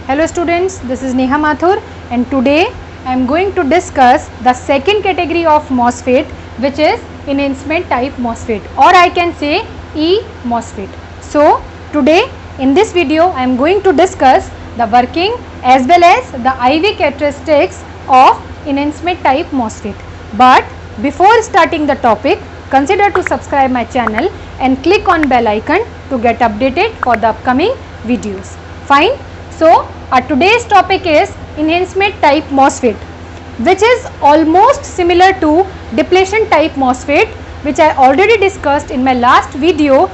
Hello students, this is Neha Mathur and today I am going to discuss the second category of MOSFET, which is enhancement type MOSFET, or I can say E-MOSFET. So today in this video I am going to discuss the working as well as the IV characteristics of enhancement type MOSFET. But before starting the topic, consider to subscribe my channel and click on bell icon to get updated for the upcoming videos. Fine. So our today's topic is enhancement type MOSFET, which is almost similar to depletion type MOSFET, which I already discussed in my last video,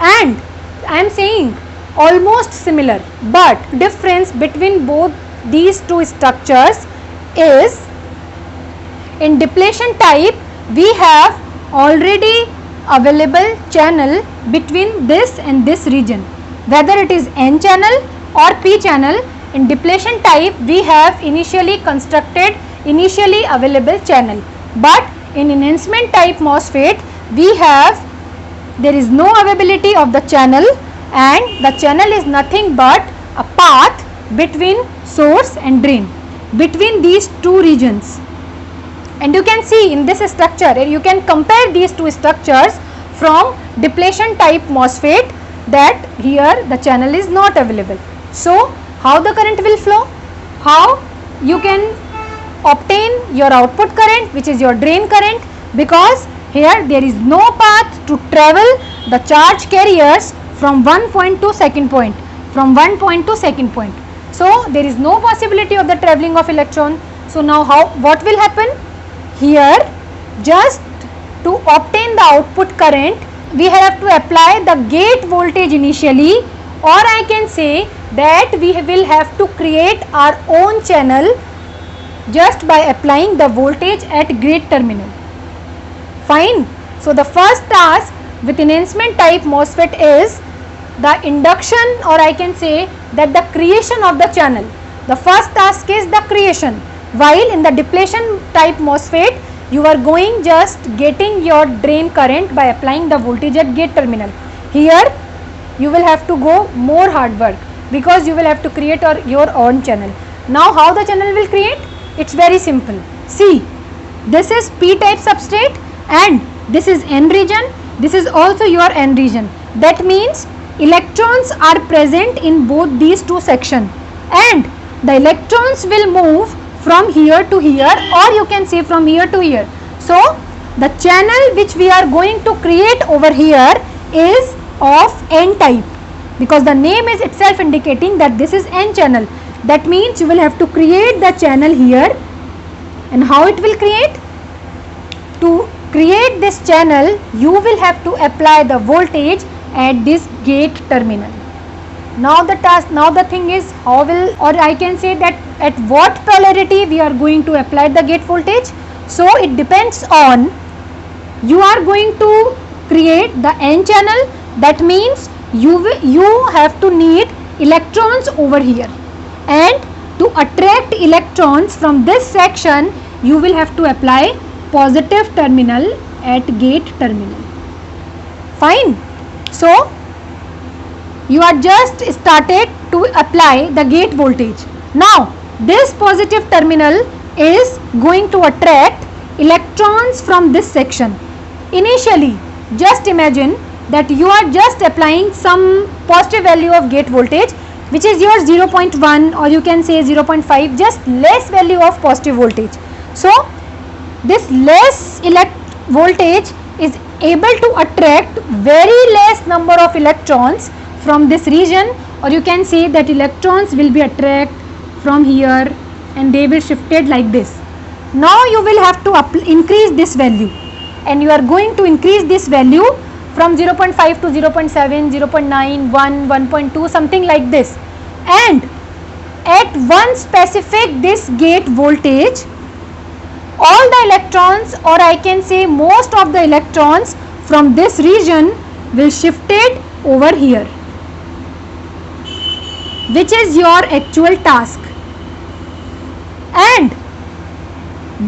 and I am saying almost similar, but difference between both these two structures is in depletion type we have already available channel between this and this region, whether it is N channel or P channel. In depletion type we have initially constructed initially available channel, but in enhancement type MOSFET there is no availability of the channel, and the channel is nothing but a path between source and drain, between these two regions. And you can see in this structure, you can compare these two structures from depletion type MOSFET, that here the channel is not available. So how the current will flow? How you can obtain your output current, which is your drain current, because here there is no path to travel the charge carriers from one point to second point, from one point to second point. So there is no possibility of the traveling of electron. So now what will happen? Here, just to obtain the output current, we have to apply the gate voltage initially, or I can say that we will have to create our own channel just by applying the voltage at gate terminal. Fine. So the first task with enhancement type MOSFET is the induction, or I can say that the creation of the channel. The first task is the creation, while in the depletion type MOSFET you are going just getting your drain current by applying the voltage at gate terminal. Here you will have to go more hard work, because you will have to create your own channel. Now how the channel will create? It's very simple. See, this is P type substrate and this is N region, this is also your N region. That means electrons are present in both these two sections, and the electrons will move from here to here, or you can say from here to here. So the channel which we are going to create over here is of N type, because the name is itself indicating that this is N channel. That means you will have to create the channel here. And how it will create? To create this channel you will have to apply the voltage at this gate terminal. Now the thing is, how will, or I can say that at what polarity we are going to apply the gate voltage. So it depends on, you are going to create the N channel. That means you have to need electrons over here, and to attract electrons from this section you will have to apply positive terminal at gate terminal. Fine. So you are just started to apply the gate voltage. Now this positive terminal is going to attract electrons from this section. Initially, just imagine that you are just applying some positive value of gate voltage, which is your 0.1, or you can say 0.5, just less value of positive voltage. So this less voltage is able to attract very less number of electrons from this region, or you can say that electrons will be attracted from here and they will shifted like this. Now you will have to increase this value, and you are going to increase this value from 0.5 to 0.7, 0.9, 1, 1.2, something like this. And at one specific this gate voltage, all the electrons, or I can say most of the electrons from this region will shifted over here, which is your actual task. And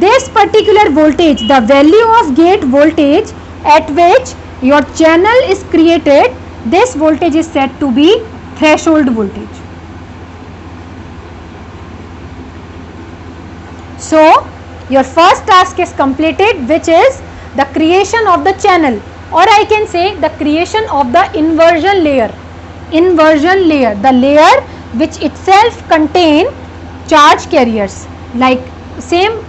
this particular voltage, the value of gate voltage at which your channel is created, this voltage is said to be threshold voltage. So your first task is completed, which is the creation of the channel, or I can say the creation of the inversion layer. Inversion layer, the layer which itself contain charge carriers, like same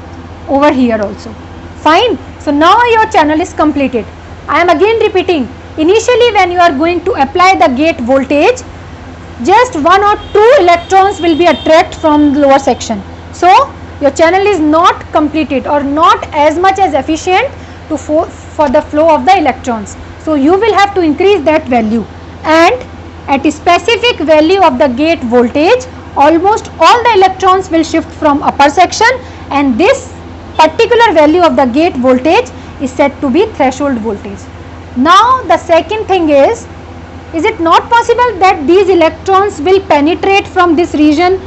over here also. Fine. So now your channel is completed. I am again repeating, initially when you are going to apply the gate voltage, just 1 or 2 electrons will be attracted from the lower section. So your channel is not completed or not as much as efficient to for the flow of the electrons. So you will have to increase that value, and at a specific value of the gate voltage, almost all the electrons will shift from upper section, and this particular value of the gate voltage is said to be threshold voltage. Now the second thing is it not possible that these electrons will penetrate from this region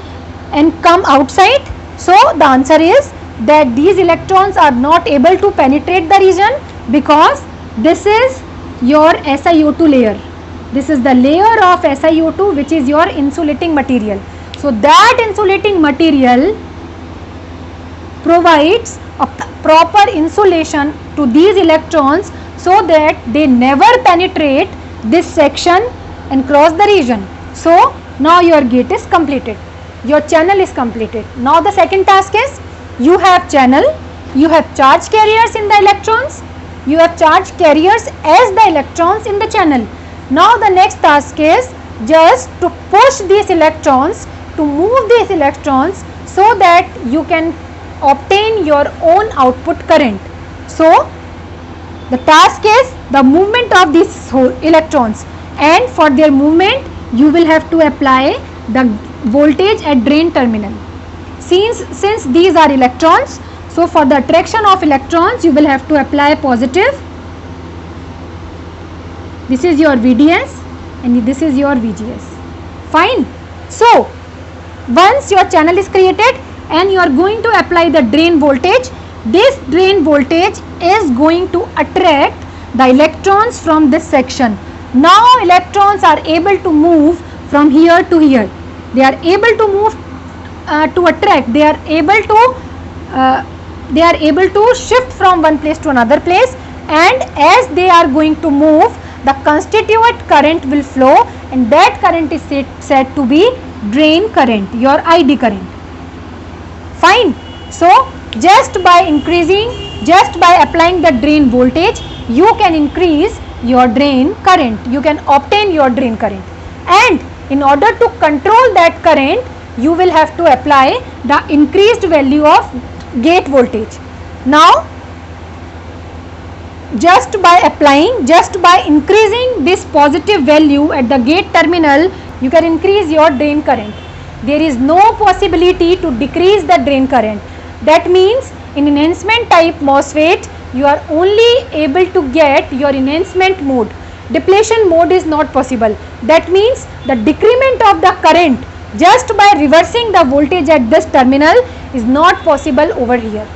and come outside? So the answer is that these electrons are not able to penetrate the region, because this is your SiO2 layer. This is the layer of SiO2 which is your insulating material. So that insulating material provides a proper insulation to these electrons so that they never penetrate this section and cross the region. So now your gate is completed, your channel is completed. Now the second task is, you have channel, you have charge carriers in the electrons, you have charge carriers as the electrons in the channel. Now the next task is just to push these electrons, to move these electrons so that you can obtain your own output current. So the task is the movement of these electrons, and for their movement you will have to apply the voltage at drain terminal. Since these are electrons, so for the attraction of electrons you will have to apply positive. This is your VDS and this is your VGS. Fine. So once your channel is created and you are going to apply the drain voltage, this drain voltage is going to attract the electrons from this section. Now electrons are able to move from here to here. They are able to move to attract. They are able to shift from one place to another place, and as they are going to move, the constituent current will flow, and that current is said to be drain current, your ID current. Fine. So just by applying the drain voltage, you can increase your drain current, you can obtain your drain current, and in order to control that current you will have to apply the increased value of gate voltage. Now just by increasing this positive value at the gate terminal, you can increase your drain current. There is no possibility to decrease the drain current. That means in enhancement type MOSFET you are only able to get your enhancement mode. Depletion mode is not possible. That means the decrement of the current just by reversing the voltage at this terminal is not possible over here.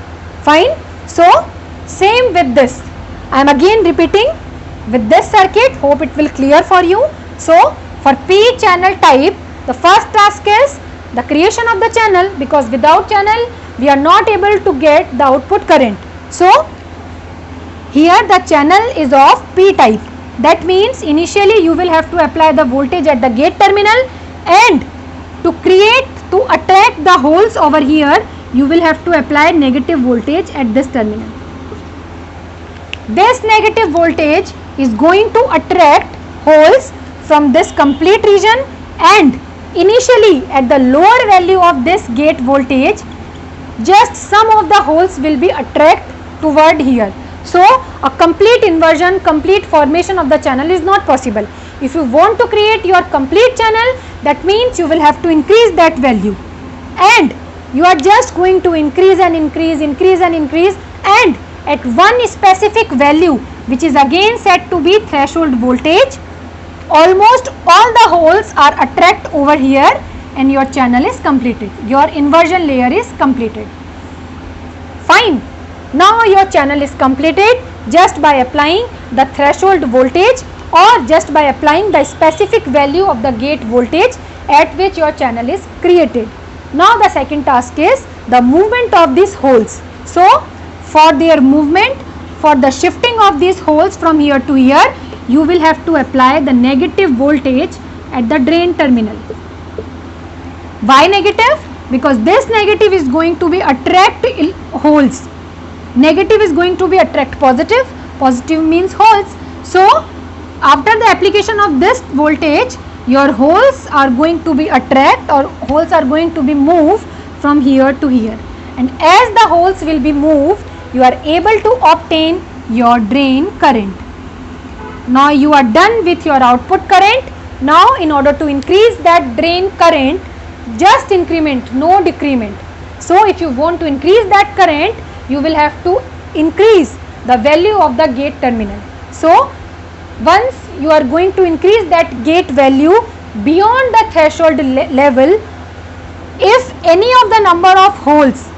Fine. So same with this. I am again repeating with this circuit, hope it will clear for you. So for P channel type, the first task is the creation of the channel, because without channel we are not able to get the output current. So here the channel is of P type. That means initially you will have to apply the voltage at the gate terminal, and to attract the holes over here you will have to apply negative voltage at this terminal. This negative voltage is going to attract holes from this complete region, and initially at the lower value of this gate voltage just some of the holes will be attracted toward here. So a complete inversion, complete formation of the channel is not possible. If you want to create your complete channel, that means you will have to increase that value, and you are just going to increase and increase, and at one specific value which is again said to be threshold voltage, almost all the holes are attracted over here and your channel is completed, your inversion layer is completed. Fine. Now your channel is completed just by applying the threshold voltage or just by applying the specific value of the gate voltage at which your channel is created. Now the second task is the movement of these holes. So for their movement, for the shifting of these holes from here to here, you will have to apply the negative voltage at the drain terminal. Why negative? Because this negative is going to be attract holes. Negative is going to be attract positive. Positive means holes. So after the application of this voltage, your holes are going to be attract, or holes are going to be moved from here to here. And as the holes will be moved, you are able to obtain your drain current. Now you are done with your output current. Now in order to increase that drain current, just increment, no decrement. So if you want to increase that current, you will have to increase the value of the gate terminal. So once you are going to increase that gate value beyond the threshold level, if any of the number of holes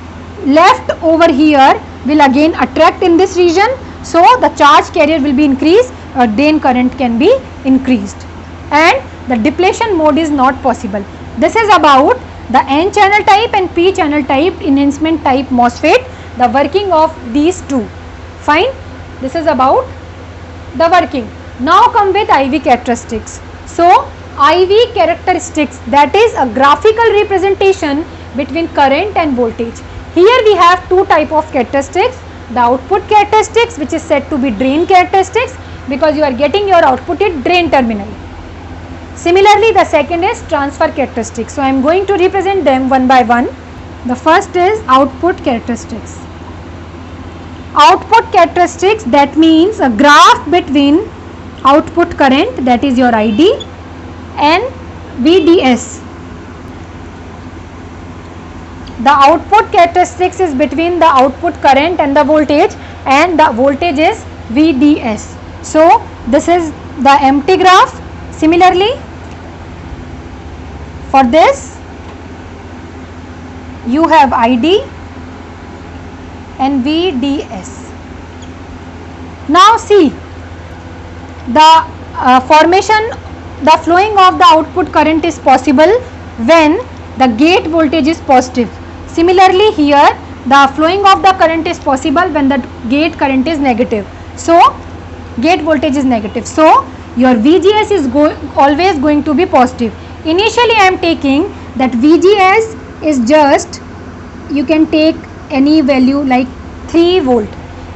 left over here will again attract in this region, so the charge carrier will be increased, or drain current can be increased, and the depletion mode is not possible. This is about the N channel type and P channel type enhancement type MOSFET, the working of these two. Fine, this is about the working. Now come with IV characteristics. So IV characteristics, that is a graphical representation between current and voltage. Here we have two type of characteristics, the output characteristics, which is said to be drain characteristics, because you are getting your output at drain terminal. Similarly, the second is transfer characteristics. So I am going to represent them one by one. The first is output characteristics. Output characteristics, that means a graph between output current, that is your ID, and VDS. The output characteristics is between the output current and the voltage, and the voltage is VDS. So this is the empty graph. Similarly, for this you have ID and VDS. Now see, the flowing of the output current is possible when the gate voltage is positive. Similarly, here the flowing of the current is possible when the gate current is negative. So gate voltage is negative. So your VGS is always going to be positive. Initially I am taking that VGS is just, you can take any value like 3 volt.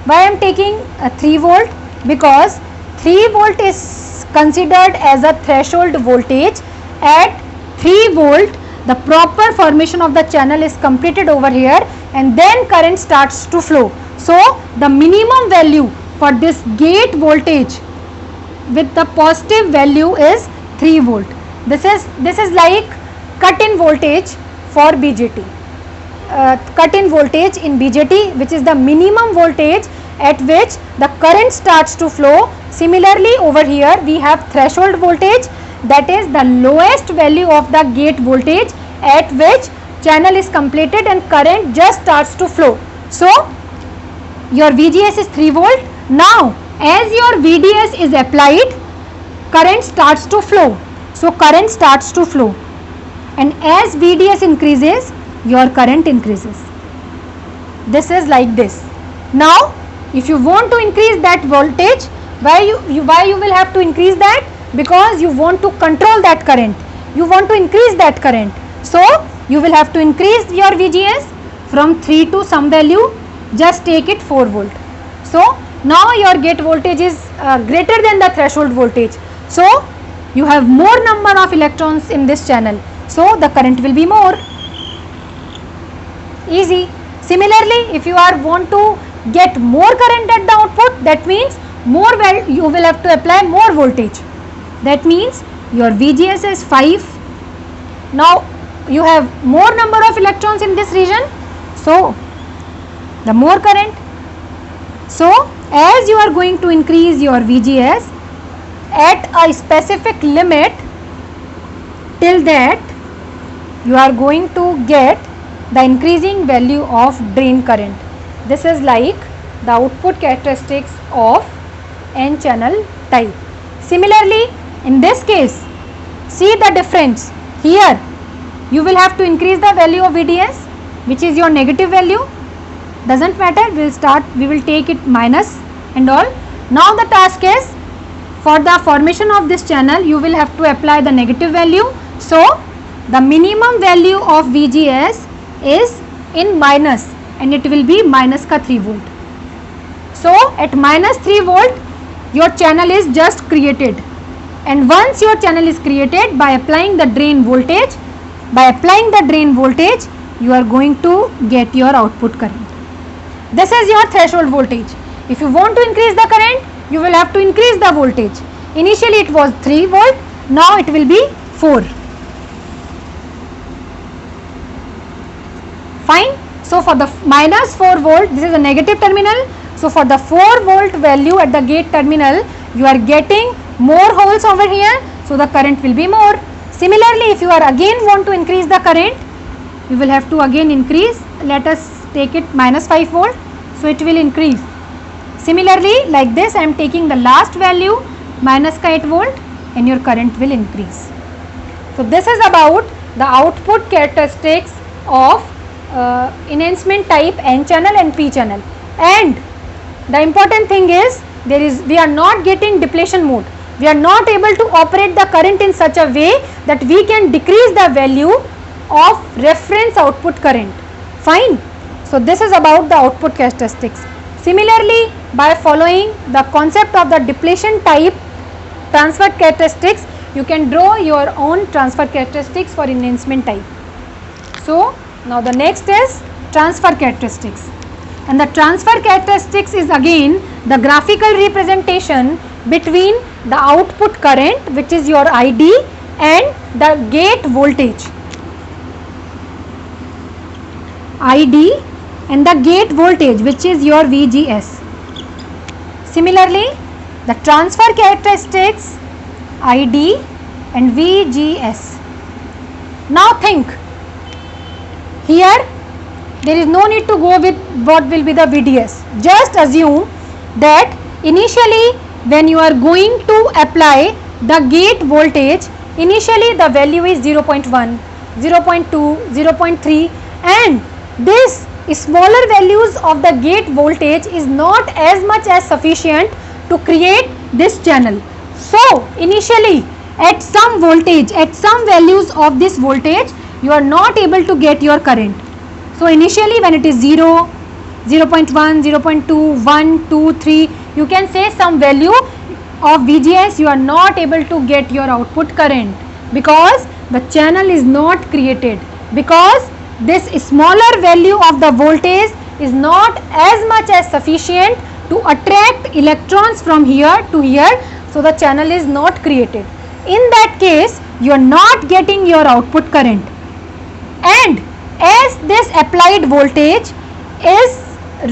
Why I am taking a 3 volt? Because 3 volt is considered as a threshold voltage. At 3 volt the proper formation of the channel is completed over here, and then current starts to flow. So the minimum value for this gate voltage with the positive value is 3 volt. This is like cut-in voltage for BJT. Cut-in voltage in BJT, which is the minimum voltage at which the current starts to flow. Similarly, over here we have threshold voltage, that is the lowest value of the gate voltage at which channel is completed and current just starts to flow. So your VGS is 3 volt. Now as your VDS is applied, current starts to flow. So current starts to flow, and as VDS increases, your current increases. This is like this. Now if you want to increase that voltage, why you will have to increase that? Because you want to control that current, you want to increase that current. So you will have to increase your VGS from 3 to some value, just take it 4 volt. So now your gate voltage is greater than the threshold voltage. So you have more number of electrons in this channel, so the current will be more. Easy. Similarly, if you want to get more current at the output, that means you will have to apply more voltage. That means your VGS is 5. Now you have more number of electrons in this region, so the more current. So as you are going to increase your VGS at a specific limit, till that you are going to get the increasing value of drain current. This is like the output characteristics of N channel type. Similarly, in this case, see the difference. Here you will have to increase the value of VDS, which is your negative value. Doesn't matter, we will take it minus and all. Now the task is, for the formation of this channel you will have to apply the negative value. So the minimum value of VGS is in minus, and it will be minus ka 3 volt. So at minus 3 volt your channel is just created, and once your channel is created, by applying the drain voltage, you are going to get your output current. This is your threshold voltage. If you want to increase the current, you will have to increase the voltage. Initially it was 3 volt, now it will be 4. Fine. So for the minus 4 volt, this is a negative terminal. So for the 4 volt value at the gate terminal, you are getting more holes over here, so the current will be more. Similarly, if you are again want to increase the current, you will have to again increase. Let us take it minus 5 volt, so it will increase. Similarly, like this, I am taking the last value minus 8 volt, and your current will increase. So this is about the output characteristics of enhancement type N channel and P channel. And the important thing is, we are not getting depletion mode. We are not able to operate the current in such a way that we can decrease the value of reference output current. Fine. So this is about the output characteristics. Similarly, by following the concept of the depletion type transfer characteristics, you can draw your own transfer characteristics for enhancement type. So now the next is transfer characteristics, and the transfer characteristics is again the graphical representation between the output current, which is your ID, and the gate voltage. ID and the gate voltage, which is your VGS. Similarly, the transfer characteristics ID and VGS. Now think, here there is no need to go with what will be the VDS. Just assume that initially when you are going to apply the gate voltage, initially the value is 0.1, 0.2, 0.3, and this smaller values of the gate voltage is not as much as sufficient to create this channel. So initially at some voltage, at some values of this voltage, you are not able to get your current. So initially when it is 0, 0.1, 0.2, 1, 2, 3, you can say some value of VGS, you are not able to get your output current because the channel is not created, because this smaller value of the voltage is not as much as sufficient to attract electrons from here to here, so the channel is not created. In that case, you are not getting your output current, and as this applied voltage is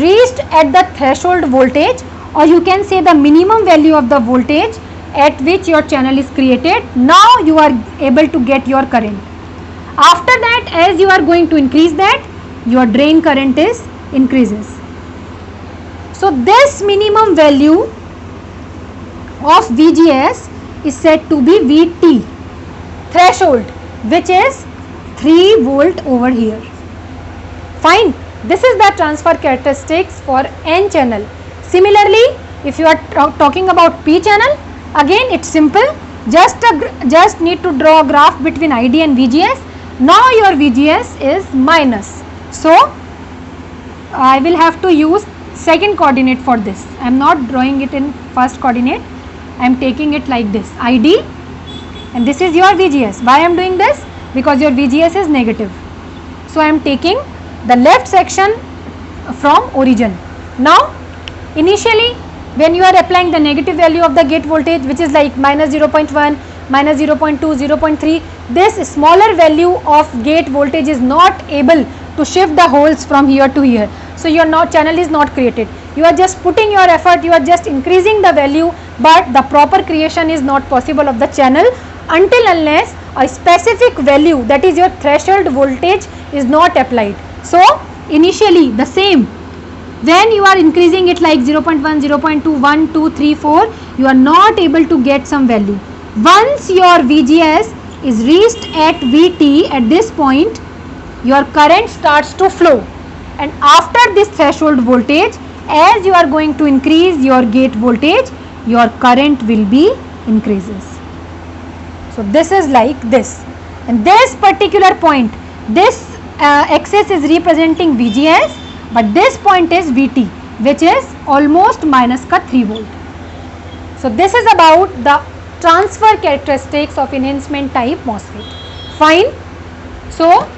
reached at the threshold voltage, or you can say the minimum value of the voltage at which your channel is created, now you are able to get your current. After that, as you are going to increase that, your drain current is increases. So this minimum value of VGS is said to be VT threshold, which is 3 volt over here. Fine. This is the transfer characteristics for N channel. Similarly, if you are talking about P channel, again it's simple. Just need to draw a graph between ID and VGS. Now your VGS is minus. So I will have to use second coordinate for this. I am not drawing it in first coordinate. I am taking it like this, ID, and this is your VGS. Why I am doing this? Because your VGS is negative. So I am taking the left section from origin. Now initially when you are applying the negative value of the gate voltage, which is like minus 0.1, minus 0.2, 0.3, this smaller value of gate voltage is not able to shift the holes from here to here. So your channel is not created. You are just putting your effort, you are just increasing the value, but the proper creation is not possible of the channel until unless a specific value, that is your threshold voltage, is not applied. So initially the same, when you are increasing it like 0.1, 0.2, 1, 2, 3, 4, you are not able to get some value. Once your VGS is reached at VT at this point, your current starts to flow, and after this threshold voltage, as you are going to increase your gate voltage, your current will be increases. So this is like this, and this particular point, this axis is representing VGS, but this point is VT, which is almost minus ka 3 volt. So this is about the transfer characteristics of enhancement type MOSFET. Fine. So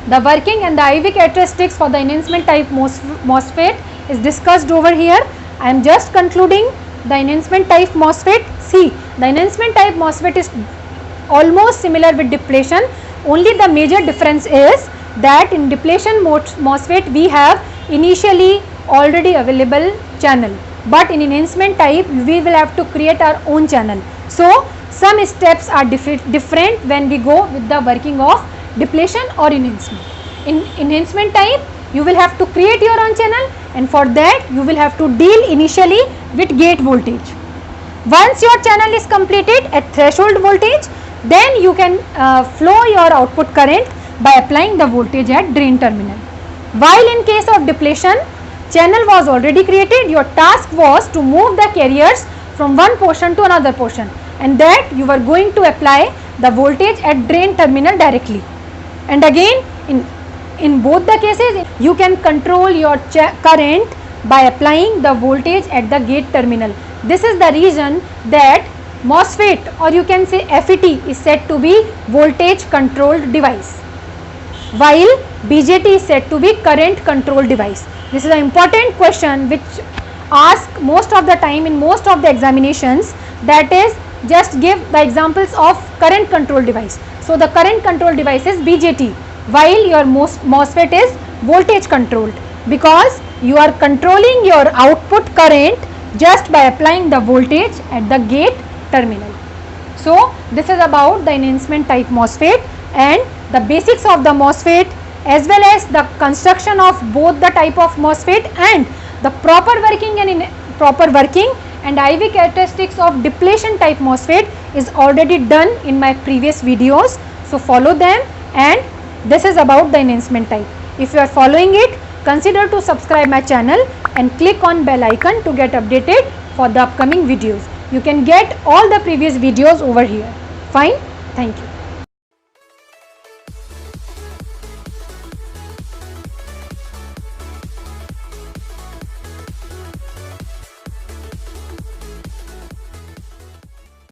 the working and the IV characteristics for the enhancement type MOSFET is discussed over here. I am just concluding the enhancement type MOSFET. See, the enhancement type MOSFET is almost similar with depletion. Only the major difference is that in depletion MOSFET we have initially already available channel, but in enhancement type we will have to create our own channel. So some steps are different when we go with the working of depletion or enhancement. In enhancement type you will have to create your own channel, and for that you will have to deal initially with gate voltage. Once your channel is completed at threshold voltage, then you can flow your output current by applying the voltage at drain terminal. While in case of depletion, channel was already created, your task was to move the carriers from one portion to another portion, and that you were going to apply the voltage at drain terminal directly. And again, in both the cases you can control your current by applying the voltage at the gate terminal. This is the reason that MOSFET, or you can say FET, is said to be voltage controlled device, while BJT is said to be current control device. This is an important question which asked most of the time in most of the examinations, that is, just give the examples of current control device. So the current control device is BJT, while your MOSFET is voltage controlled, because you are controlling your output current just by applying the voltage at the gate terminal. So this is about the enhancement type MOSFET and the basics of the MOSFET, as well as the construction of both the type of MOSFET and the proper working and IV characteristics of depletion type MOSFET is already done in my previous videos. So follow them, and this is about the enhancement type. If you are following it, consider to subscribe my channel and click on bell icon to get updated for the upcoming videos. You can get all the previous videos over here. Fine. Thank you.